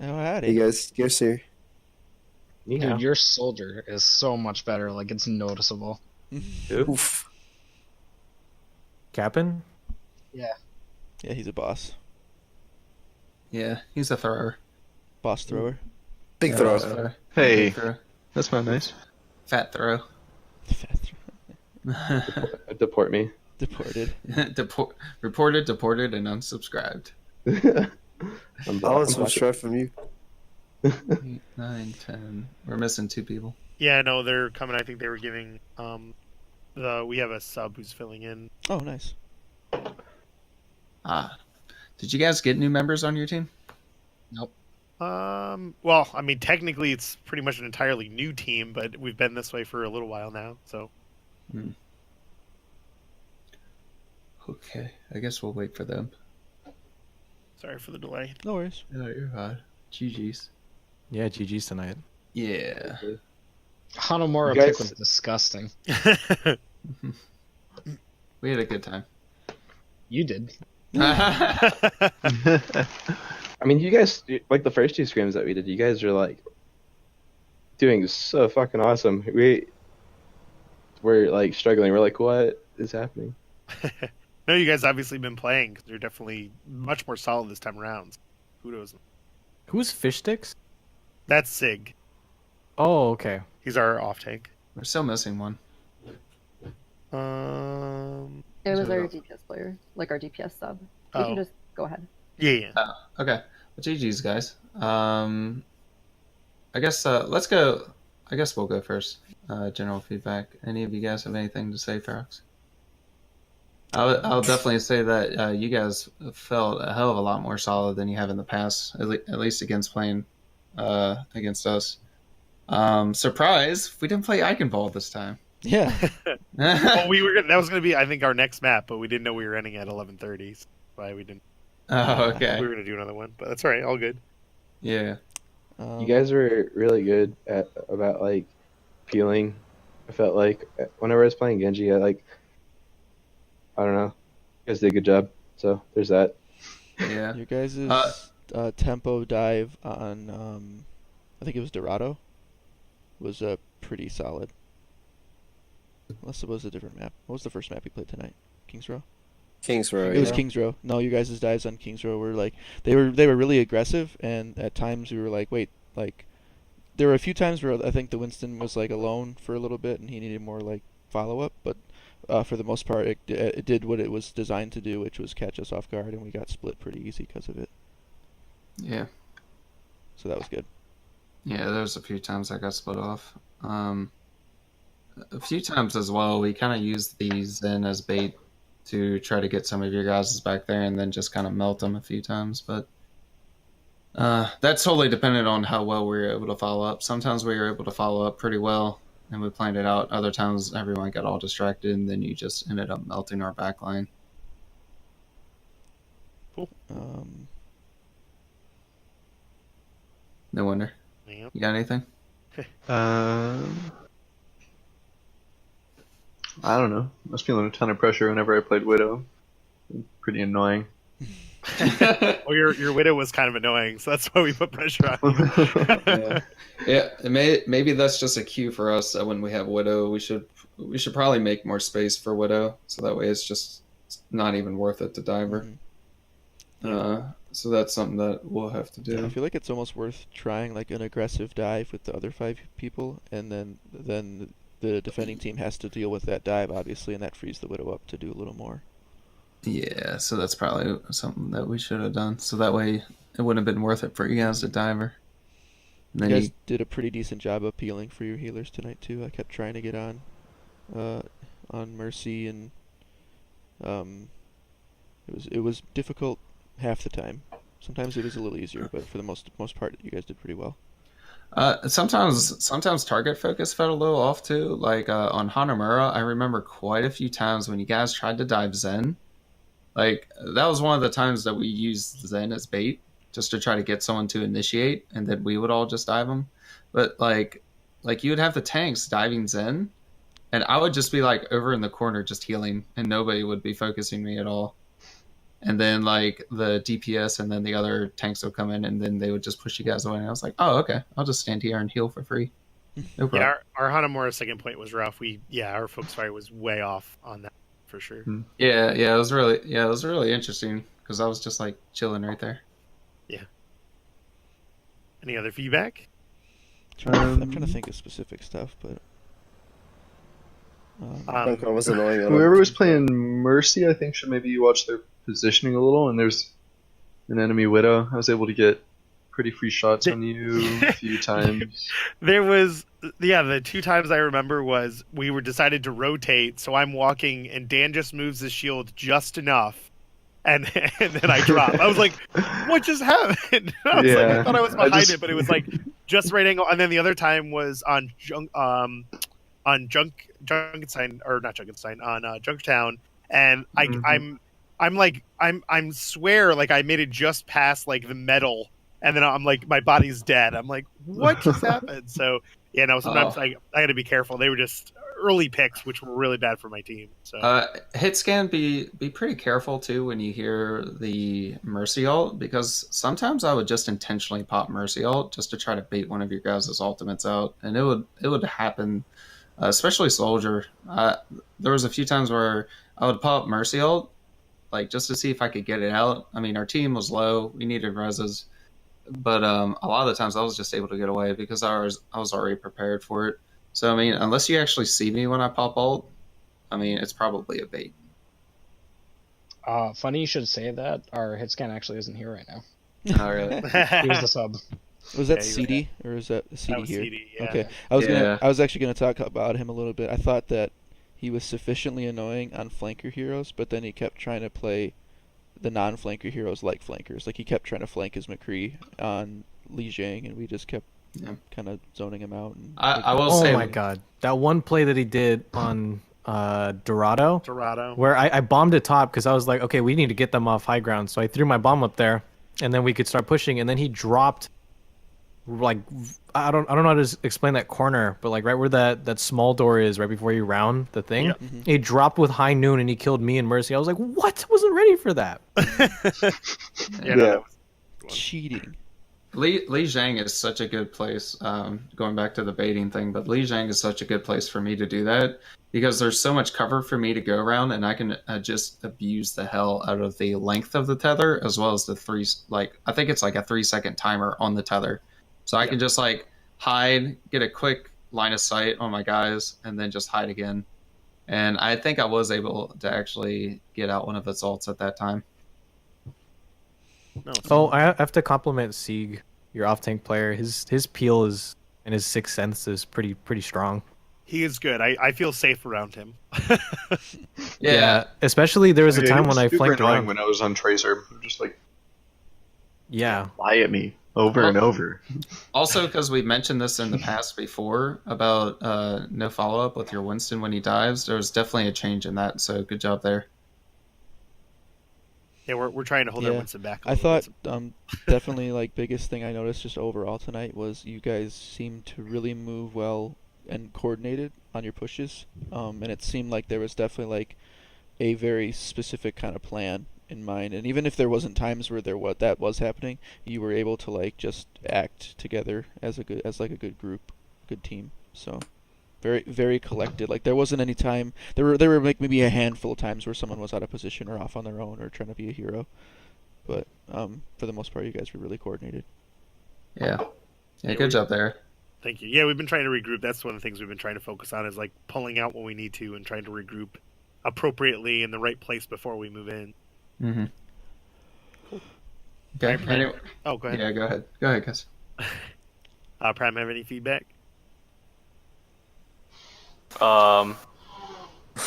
Oh, Hey howdy. guys, yes sir. Yeah. Dude, your soldier is so much better. Like, it's noticeable. Who? Oof. Cap'n? Yeah. Yeah, he's a boss. Yeah, he's a thrower. Boss thrower. Big Yeah, throw. boss thrower. Hey, Big throw. that's not nice. Fat throw. Fat Deport me. Deported. Reported, deported, and unsubscribed. I'll unsubscribe from you. 8, 9, 10. We're missing 2 people. Yeah, no, they're coming. I think they were giving we have a sub who's filling in. Oh, nice. Did you guys get new members on your team? Nope. Well, I mean, technically it's pretty much an entirely new team, but we've been this way for a little while now, so. Okay, I guess we'll wait for them. Sorry for the delay. No worries. No, you're fine. GG's. Yeah, GG's tonight. Yeah. Hanamura You guys- pick was disgusting. We had a good time. You did. I mean, you guys, like the first 2 scrims that we did, you guys are like doing so fucking awesome. We're like struggling. We're like, what is happening? No, you guys obviously been playing because you're definitely much more solid this time around. Kudos. Who's Fish Sticks? That's Sig. Oh, okay. He's our off tank. We're still missing one. It was So- our DPS player, like our DPS sub. You Oh. can just go ahead. Yeah. Okay. Well, GG's, guys. I guess let's go. I guess we'll go first. General feedback. Any of you guys have anything to say, Ferox? I'll definitely say that you guys felt a hell of a lot more solid than you have in the past, at least against playing against us. Surprise! We didn't play Eichenwald this time. Yeah. Well, that was gonna be, I think, our next map, but we didn't know we were ending at 11:30. So why we didn't? Oh, okay. We were gonna do another one, but that's all right. All good. Yeah. You guys were really good about like peeling. I felt like whenever I was playing Genji, I don't know, you guys did a good job. So there's that. Yeah. Your guys' tempo dive on, I think it was Dorado, was pretty solid. Unless it was a different map. What was the first map you played tonight? Kings Row? Kings Row. It was yeah. Kings Row. No, you guys' dives on Kings Row were like they were really aggressive, and at times we were like, wait, like there were a few times where I think the Winston was like alone for a little bit, and he needed more like follow up, but for the most part, it did what it was designed to do, which was catch us off guard, and we got split pretty easy because of it. Yeah. So that was good. Yeah, there was a few times I got split off. A few times as well, we kind of used these then as bait to try to get some of your guys back there and then just kind of melt them a few times. But that's totally dependent on how well we were able to follow up. Sometimes we were able to follow up pretty well and we planned it out. Other times everyone got all distracted and then you just ended up melting our back line. No wonder. Yep. You got anything? I don't know. I was feeling a ton of pressure whenever I played Widow. Pretty annoying. Well, your widow was kind of annoying, so that's why we put pressure on you. Yeah, maybe that's just a cue for us that when we have Widow, we should probably make more space for Widow, so that way it's just not even worth it to dive her. So that's something that we'll have to do. I feel like it's almost worth trying like an aggressive dive with the other 5 people, and then the defending team has to deal with that dive, obviously, and that frees the Widow up to do a little more. Yeah, so that's probably something that we should have done. So that way it wouldn't have been worth it for you guys to dive her. And You then guys did a pretty decent job of peeling for your healers tonight too. I kept trying to get on Mercy, and it was difficult half the time. Sometimes it was a little easier, but for the most part, you guys did pretty well. sometimes target focus felt a little off too. Like on Hanamura, I remember quite a few times when you guys tried to dive Zen. Like that was one of the times that we used Zen as bait just to try to get someone to initiate, and then we would all just dive them. But like you would have the tanks diving Zen, and I would just be like over in the corner just healing, and nobody would be focusing me at all. and then like the DPS and then the other tanks would come in, and then they would just push you guys away. And I was like, oh, okay, I'll just stand here and heal for free. No problem. Yeah, our Hanamura second point was rough. Our focus fire was way off on that for sure. Yeah, it was really interesting because I was just like chilling right there. Any other feedback? I'm trying to think of specific stuff, but Funko was annoying. Whoever was playing Mercy, I think, should maybe watch their positioning a little. And there's an enemy Widow. I was able to get pretty free shots on you a few times. There was, the 2 times I remember was we were decided to rotate, so I'm walking and Dan just moves his shield just enough, and then I drop. I was like, what just happened? I was like, I thought I was behind it, but it was like just right angle. And then the other time was on Junkenstein, or not Junkenstein, on Junktown, and I'm swear like I made it just past like the metal. And then I'm like, my body's dead. I'm like, what just happened? So, sometimes I got to be careful. They were just early picks, which were really bad for my team. So, hit scan, be pretty careful too when you hear the Mercy ult, because sometimes I would just intentionally pop Mercy ult just to try to bait one of your guys' ultimates out, and it would happen, especially Soldier. There was a few times where I would pop Mercy ult, like just to see if I could get it out. I mean, our team was low, we needed reses. But a lot of the times I was just able to get away because I was already prepared for it. So I mean, unless you actually see me when I pop ult, I mean, it's probably a bait. Funny you should say that. Our hit scan actually isn't here right now. Oh really? He was the sub. Was that CD or is that CD that was here? CD, yeah. Okay, I was actually gonna talk about him a little bit. I thought that he was sufficiently annoying on flanker heroes, but then he kept trying to play the non-flanker heroes like flankers. Like he kept trying to flank his McCree on Li Jiang, and we just kept kind of zoning him out. And I will say, oh my god, that one play that he did on Dorado, where I bombed it top because I was like, okay, we need to get them off high ground. So I threw my bomb up there, and then we could start pushing. And then he dropped, like, I don't know how to explain that corner, but like right where that small door is, right before you round the thing. Yep. Mm-hmm. He dropped with high noon and he killed me and Mercy. I was like, what? I wasn't ready for that. That was cheating. Li Jiang is such a good place. Going back to the baiting thing, but Li Jiang is such a good place for me to do that because there's so much cover for me to go around, and I can just abuse the hell out of the length of the tether as well as the I think it's like a 3-second timer on the tether. So I can just like hide, get a quick line of sight on my guys, and then just hide again. And I think I was able to actually get out one of its ults at that time. Oh, I have to compliment Sieg, your off-tank player. His peel is and his sixth sense is pretty strong. He is good. I feel safe around him. Yeah, especially there was a time when I flanked around. When I was on Tracer, just like lie at me over and over. Also, because we mentioned this in the past before about no follow-up with your Winston when he dives, there was definitely a change in that, so good job there. Yeah, we're trying to hold our Winston back. I thought definitely like biggest thing I noticed just overall tonight was you guys seemed to really move well and coordinated on your pushes, and it seemed like there was definitely like a very specific kind of plan in mind, and even if there wasn't times where that was happening, you were able to like just act together as a good group, good team. So very, very collected. Like there wasn't any time there were like maybe a handful of times where someone was out of position or off on their own or trying to be a hero, but for the most part you guys were really coordinated. Yeah, good job there. Thank you. Yeah, we've been trying to regroup. That's one of the things we've been trying to focus on is like pulling out when we need to and trying to regroup appropriately in the right place before we move in. Mm-hmm. Okay. Anyway, go ahead. Yeah, go ahead, guys. Prime, have any feedback?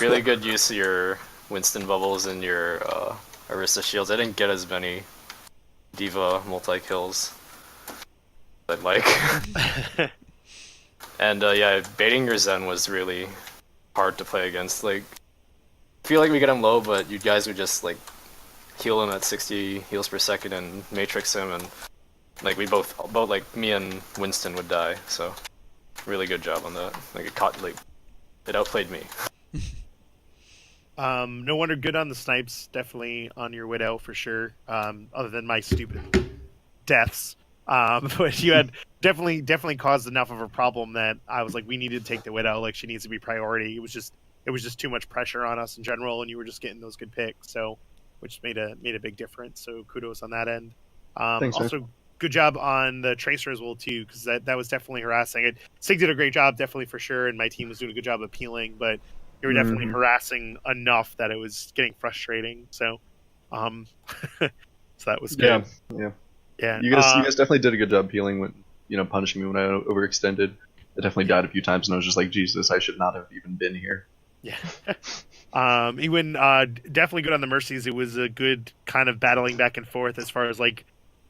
Really good use of your Winston bubbles and your Arista shields. I didn't get as many Diva multi-kills as I'd like. And yeah, baiting your Zen was really hard to play against. Like, I feel like we get him low, but you guys would just like heal him at 60 heals per second and matrix him, and like we both like me and Winston would die. So really good job on that. Like it outplayed me. No wonder good on the snipes. Definitely on your Widow for sure. Other than my stupid deaths. But you had definitely caused enough of a problem that I was like, we need to take the Widow. Like she needs to be priority. It was just too much pressure on us in general, and you were just getting those good picks. So, which made a big difference. So kudos on that end. Thanks, also, man. good job on the Tracer as well too, because that was definitely harassing. Sig did a great job, definited for sure, and my team was doing a good job appealing, but you were definitely harassing enough that it was getting frustrating. So, so that was good. Yeah. You guys definitely did a good job healing when punishing me when I overextended. I definitely died a few times, and I was just like, Jesus, I should not have even been here. Yeah. Even definitely good on the Mercies. It was a good kind of battling back and forth as far as like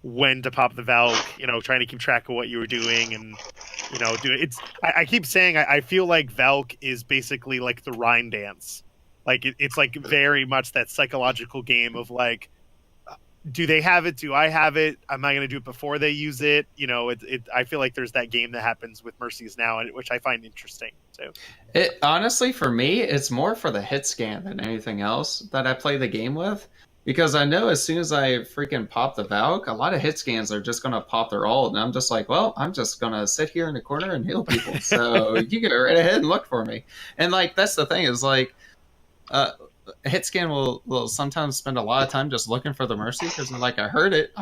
when to pop the Valk, trying to keep track of what you were doing and do it. I keep saying I feel like Valk is basically like the Rhine dance. Like it's like very much that psychological game of like, do they have it? Do I have it? Am I going to do it before they use it? I feel like there's that game that happens with Mercies now, which I find interesting. So, It honestly, for me, it's more for the hit scan than anything else that I play the game with, because I know as soon as I freaking pop the Valk, a lot of hit scans are just gonna pop their ult, and I'm just like, well, I'm just gonna sit here in the corner and heal people. So you go right ahead and look for me. And like that's the thing is like, hit scan will sometimes spend a lot of time just looking for the Mercy because they're like, I heard it,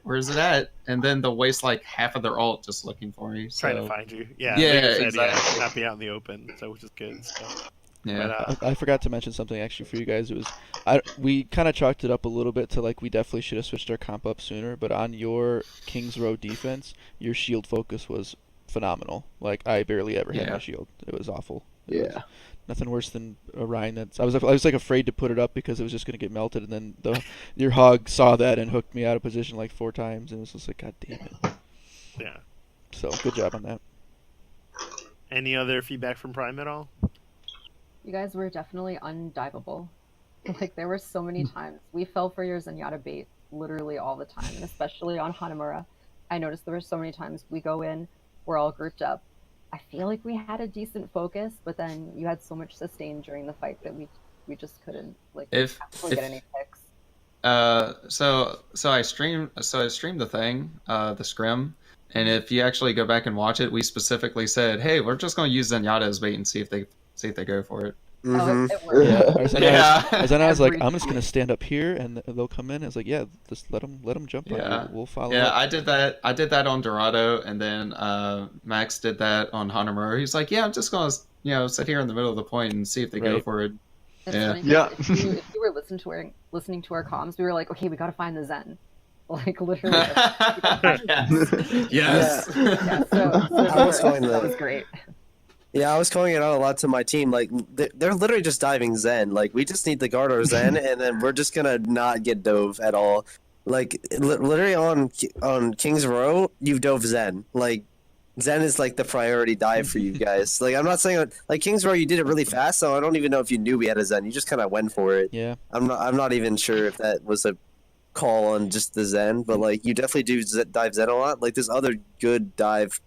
where's it at? And then they'll waste like half of their ult just looking for me. So. Trying to find you. Yeah, yeah, like you said, exactly. not be out in the open, so which is good. So. Yeah. But, I forgot to mention something actually for you guys. It was we kind of chalked it up a little bit to like we definitely should have switched our comp up sooner. But on your Kings Row defense, your shield focus was phenomenal. Like I barely ever had my shield. It was awful. It was nothing worse than a Rhine. I was like afraid to put it up because it was just gonna get melted. And then your hog saw that and hooked me out of position like 4 times, and it was just like, God damn it. Yeah. So good job on that. Any other feedback from Prime at all? You guys were definitely undiveable. Like, there were so many times. We fell for your Zenyatta bait literally all the time, and especially on Hanamura. I noticed there were so many times we go in, we're all grouped up. I feel like we had a decent focus, but then you had so much sustain during the fight that we just couldn't get any picks. So I streamed the thing, the Scrim, and if you actually go back and watch it, we specifically said, hey, we're just going to use Zenyatta as bait and see if they go for it. Oh, it worked. Then I was like, I'm just gonna stand up here and they'll come in. I was like, yeah, just let them jump. Yeah, we'll follow. Yeah, up. I did that on Dorado, and then Max did that on Hanamura. He's like, yeah, I'm just gonna sit here in the middle of the point and see if they go for it. It's funny, if you were listening to our comms, we were like, okay, we gotta find the Zen. Like literally. Yes. That was great. Yeah, I was calling it out a lot to my team. Like, they're literally just diving Zen. Like, we just need to guard our Zen, and then we're just gonna not get dove at all. Like, literally on King's Row, you've dove Zen. Like, Zen is like the priority dive for you guys. Like, I'm not saying like King's Row, you did it really fast, so I don't even know if you knew we had a Zen. You just kind of went for it. Yeah. I'm not even sure if that was a call on just the Zen, but like you definitely do dive Zen a lot. Like, there's other good dive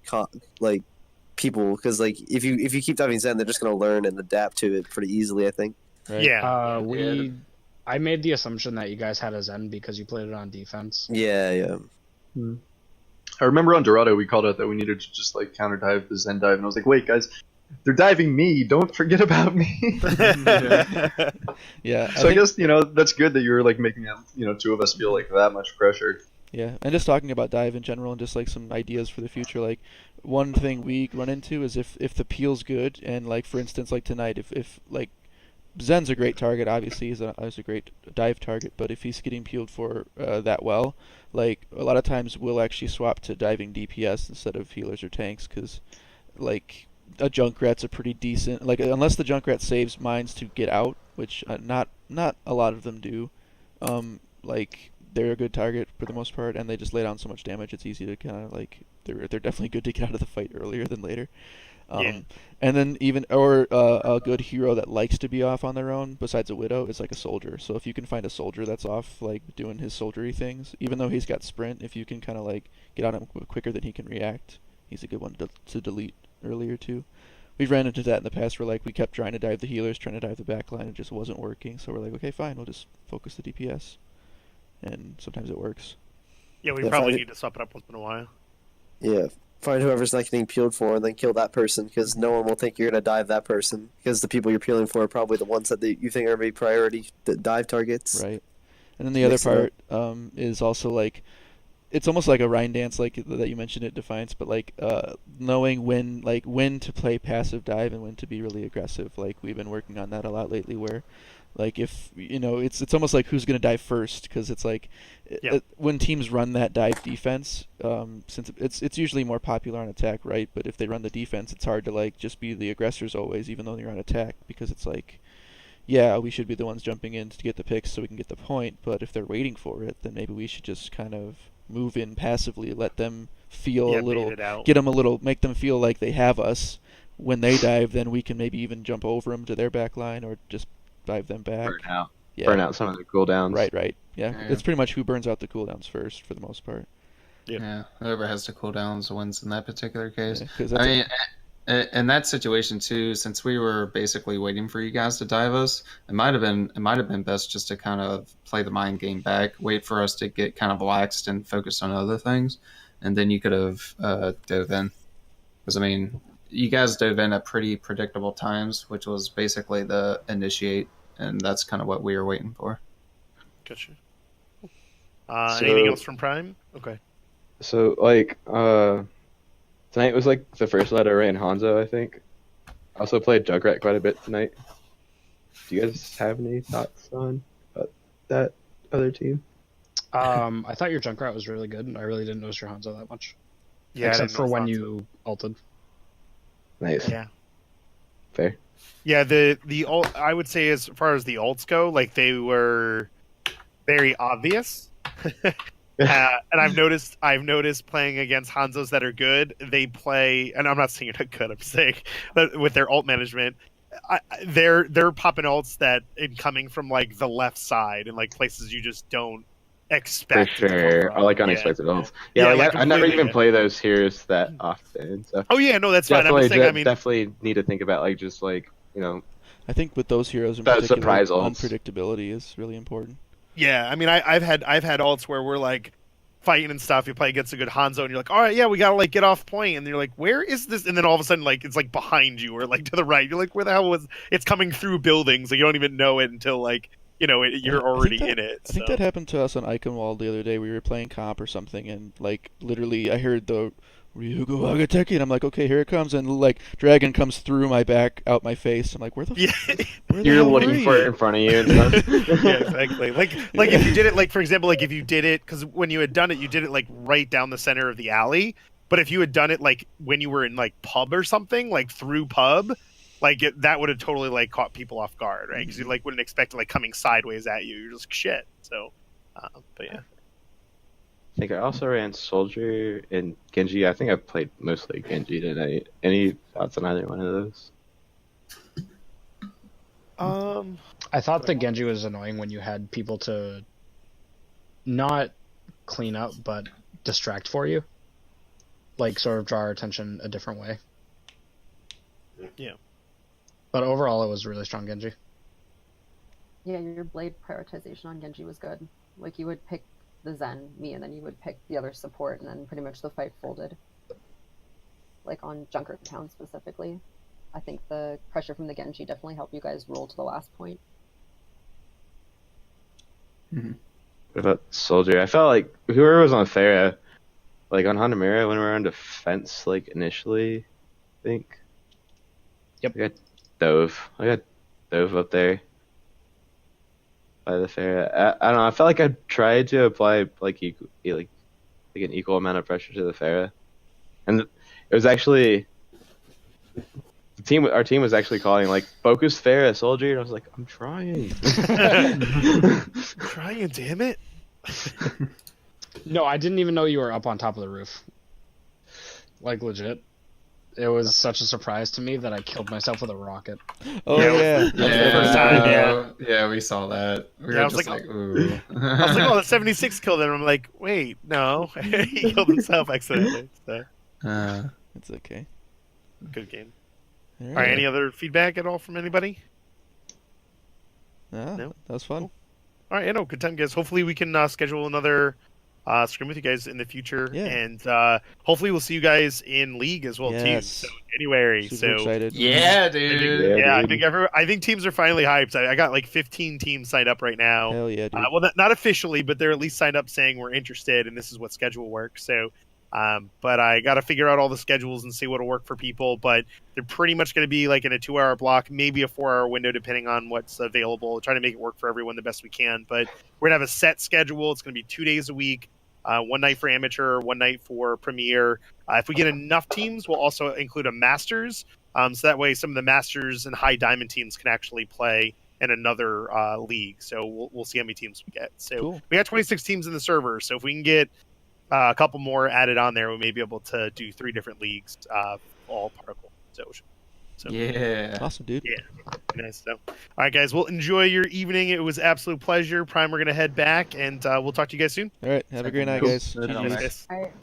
people, because like if you keep diving Zen, they're just gonna learn and adapt to it pretty easily, I think. Right. Yeah. I made the assumption that you guys had a Zen because you played it on defense. Yeah. I remember on Dorado we called out that we needed to just like counter dive the Zen dive, and I was like, wait guys, they're diving me, don't forget about me. Yeah. So I guess that's good that you're like making two of us feel like that much pressure. Yeah, and just talking about dive in general and just like some ideas for the future, like one thing we run into is if the peel's good, and like for instance like tonight, if like Zen's a great target, obviously he's a great dive target, but if he's getting peeled for that well, like a lot of times we'll actually swap to diving DPS instead of healers or tanks, because like a Junkrat's a pretty decent, like unless the Junkrat saves mines to get out, which not a lot of them do, like they're a good target for the most part, and they just lay down so much damage. It's easy to kind of like they're definitely good to get out of the fight earlier than later. And then even a good hero that likes to be off on their own besides a Widow is like a soldier. So if you can find a soldier that's off like doing his soldiery things, even though he's got sprint, if you can kind of like get on him quicker than he can react, he's a good one to delete earlier too. we've ran into that in the past where like we kept trying to dive the healers, trying to dive the back line, it just wasn't working. So we're like, okay, fine, we'll just focus the DPS, and sometimes it works. Yeah, we Yeah, probably find it- need to swap it up once in a while. Yeah, find whoever's not getting peeled for, and then kill that person because no one will think you're gonna dive that person because the people you're peeling for are probably the ones that you think are maybe priority dive targets. Right. And then the other Mix it up. part is also like it's almost like a Rhine dance, like that you mentioned at Defiance, but like knowing when to play passive dive and when to be really aggressive. Like we've been working on that a lot lately, where like if it's almost like who's gonna dive first, because it's like Yeah. when teams run that dive defense, since it's usually more popular on attack, right? But if they run the defense, it's hard to like just be the aggressors always, even though you're on attack, because it's like, yeah, we should be the ones jumping in to get the picks so we can get the point, but if they're waiting for it, then maybe we should just kind of move in passively, let them feel Yeah, a little, bait it out. get them a little, make them feel like they have us. When they dive, then we can maybe even jump over them to their back line or just dive them back. Burn out some of the cooldowns. Right. Yeah, Yeah. it's pretty much who burns out the cooldowns first for the most part. Yeah, whoever has the cooldowns wins in that particular case. Yeah, 'cause I that's mean, in that situation too, since we were basically waiting for you guys to dive us, it might have been best just to kind of play the mind game back, wait for us to get kind of relaxed and focused on other things, and then you could have dove in. Because I mean, you guys dove in at pretty predictable times, which was basically the initiate, and that's kind of what we were waiting for. Gotcha. So- Anything else from Prime? Okay. So like tonight was like the first night I ran Hanzo, I think. I also played Junkrat quite a bit tonight. Do you guys have any thoughts on that other team? I thought your Junkrat was really good. I really didn't notice your Hanzo that much. Yeah, I Except didn't for know when Hanzo. you ulted. Nice. Yeah. Fair. Yeah, the ult, I would say as far as the ults go, like they were very obvious. And I've noticed playing against Hanzos that are good, they play, and I'm not saying you're not good, I'm saying that with their ult management, they're popping ults that in coming from like the left side and like places you just don't For expect. it to come sure. from. I like Yeah. unexpected ults. Yeah, Yeah, like I never completely, even yeah. play those heroes that often. So Oh yeah, no, that's fine. I'm definitely, just saying, I mean, definitely need to think about like just like, you know, I think with those heroes in That particular, surprise ults. unpredictability is really important. yeah, I mean, I've had ults where we're like fighting and stuff. You play against a good Hanzo, and you're like, all right, yeah, we gotta like get off point, and you're like, where is this? And then all of a sudden, like it's like behind you or like to the right. You're like, where the hell was? It's coming through buildings, like you don't even know it until like you're Yeah, already I think in it. I think so. that happened to us on Iconwall the other day. We were playing comp or something, and like literally, I heard the Ryugu Agateki, and I'm like, okay, here it comes, and like dragon comes through my back, out my face. I'm like, where the Yeah. where the you're hell were looking for it you? in front of you and stuff. Yeah, exactly. Like if you did it, like for example, like if you did it, because when you had done it, you did it like right down the center of the alley. But if you had done it like when you were in like pub or something, like through pub, like that would have totally like caught people off guard, right? Because you like wouldn't expect it like coming sideways at you. You're just like, shit. So, but yeah. I think I also ran Soldier and Genji. I think I played mostly Genji tonight. Any thoughts on either one of those? I thought the Genji was annoying when you had people to not clean up, but distract for you. Like, sort of draw our attention a different way. Yeah. But overall, it was a really strong Genji. Yeah, your blade prioritization on Genji was good. Like, you would pick the Zen, me, and then you would pick the other support, and then pretty much the fight folded. Like, on Junker Town specifically. I think the pressure from the Genji definitely helped you guys roll to the last point. What about Soldier? I felt like whoever was on Pharah, like on Hanamura when we were on defense, like initially, I think. Yep. I got Dove up there by the Pharah. I don't know. I felt like I tried to apply like an equal amount of pressure to the Pharah, and it was actually our team was actually calling like focus Pharah Soldier, and I was like, I'm trying. Trying, damn it. No, I didn't even know you were up on top of the roof. Like, legit. It was such a surprise to me that I killed myself with a rocket. Oh Yeah, yeah, first time, Yeah, we saw that. We Yeah, I were was just like, like, ooh. I was like, oh, the 76 killed him. I'm like, wait, no. He killed himself accidentally. So, Uh, it's okay. good game. All All right. Any other feedback at all from anybody? Yeah, No? that was fun. Cool. All right. Hopefully we can schedule another scrim with you guys in the future, Yeah. and hopefully we'll see you guys in league as well too. Yes. So January. Super excited. Yeah, I think, dude. Yeah, I dude. think I think teams are finally hyped. I got like 15 teams signed up right now. Hell yeah, dude. Well, not officially, but they're at least signed up saying we're interested, and this is what schedule works. So, but I got to figure out all the schedules and see what'll work for people. But they're pretty much going to be like in a 2-hour block, maybe a 4-hour window, depending on what's available. Trying to make it work for everyone the best we can. But we're gonna have a set schedule. It's going to be 2 days a week. 1 night for amateur, 1 night for premier. If we get enough teams, we'll also include a masters. So that way, some of the masters and high diamond teams can actually play in another league. So we'll see how many teams we get. So Cool. we got 26 teams in the server. So if we can get a couple more added on there, we may be able to do 3 different leagues, all particle. So Yeah. Awesome, dude. yeah, nice. So, all right, guys. Well, enjoy your evening. It was absolute pleasure. Prime, we're gonna head back, and we'll talk to you guys soon. All right. Have a great night, Cool. guys. Good GGs. night. Yes. All right.